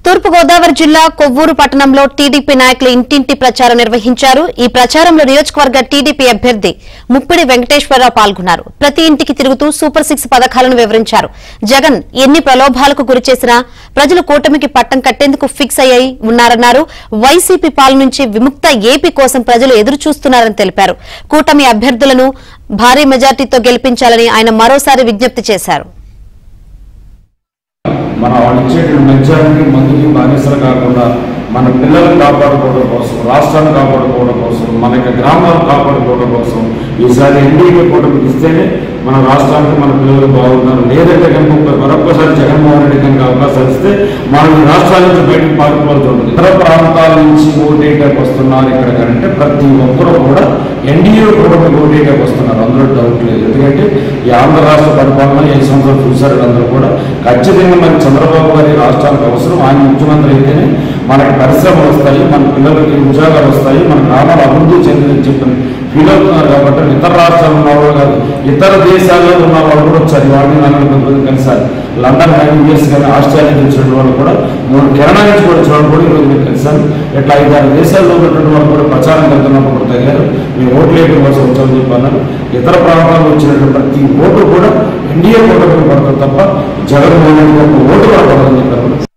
తూర్పు గోదావరి జిల్లా కొవ్వూరు పట్టణంలో టీడీపీ నాయకులు ఇంటింటి ప్రచారం నిర్వహించారు। ఈ ప్రచారంలో నియోజకవర్గ టీడీపీ అభ్యర్థి ముప్పిడి వెంకటేశ్వరరావు పాల్గొన్నారు। ప్రతి ఇంటికి తిరుగుతూ సూపర్ 6 పథకాలను వివరించారు। జగన్ ఎన్ని ప్రలోభాలకు గురిచేసినా ప్రజలు కూటమికి పట్టం కట్టేందుకు ఫిక్స్ అయ్యి ఉన్నారన్నారు। వైసీపీ పాలన నుంచి విముక్త ఏపీ కోసం ప్రజలు ఎదురు చూస్తున్నారని తెలిపారు। కూటమి అభ్యర్థులను భారీ మెజార్టీతో గెలిపించాలని ఆయన మరోసారి విజ్ఞప్తి చేశారు। మన వాళ్ళు ఇచ్చేటువంటి మెజారిటీ మందుకి బానిసలు కాకుండా మన పిల్లలను కాపాడుకోవడం కోసం, రాష్ట్రాన్ని కాపాడుకోవడం కోసం, మన గ్రామాలను కాపాడుకోవడం కోసం ఈసారి ఎన్డీఏ కూటమికి ఇస్తేనే మన రాష్ట్రానికి మన పిల్లలు బాగున్నారు। లేదంటే కనుక మరొకసారి జగన్మోహన్ రెడ్డి కనుక అవకాశాలు ఇస్తే మనం ఈ రాష్ట్రాల నుంచి బయటకు పారిపోవాల్సి ఉంటుంది। ఇతర ప్రాంతాల నుంచి ఓటేయడానికి వస్తున్నారు ఇక్కడ కంటే ప్రతి ఒక్కరూ కూడా ఎన్డీఏ కూటమికి ఓటేయడానికి వస్తున్నారు, అందులో డౌట్ లేదు। ఎందుకంటే ఈ ఆంధ్ర రాష్ట్ర పరిపాలన 5 సంవత్సరాలు చూశారు అందరూ కూడా। ఖచ్చితంగా మన చంద్రబాబు గారి రాష్ట్రానికి అవసరం, ఆయన ముఖ్యమంత్రి అయితేనే మనకి పరిశ్రమలు వస్తాయి, మన పిల్లలకి ఉద్యోగాలు వస్తాయి, మన గ్రామాలు అభివృద్ధి చెందిందని చెప్పని ఫీల్ అవుతున్నారు। కాబట్టి ఇతర రాష్ట్రాలు ఉన్నవాళ్ళు కాదు, ఇతర దేశాల్లో ఉన్న వాళ్ళు కూడా వచ్చారు। వాడిని నన్ను కలిసారు, లండన్ 9 years కానీ ఆస్ట్రేలియా నుంచి వచ్చిన వాళ్ళు కూడా, 3 కెనడా నుంచి కూడా వచ్చిన వాళ్ళు కూడా ఈరోజు మీరు కలిసాను। ఇట్లా 5-6 దేశాల్లో ఉన్నటువంటి వాళ్ళు కూడా ప్రచారం వెళ్తున్నప్పుడు కూడా తగ్గారు, మేము ఓట్లు వేయడం కోసం వచ్చామని చెప్పన్నారు। ఇతర ప్రాంతాల్లో వచ్చినటువంటి ప్రతి ఓటు కూడా ఎన్డీఏ కూటమికి పడుతుంది తప్ప జగన్మోహన్ రెడ్డి ఓటు కూడా పడదని చెప్పారు।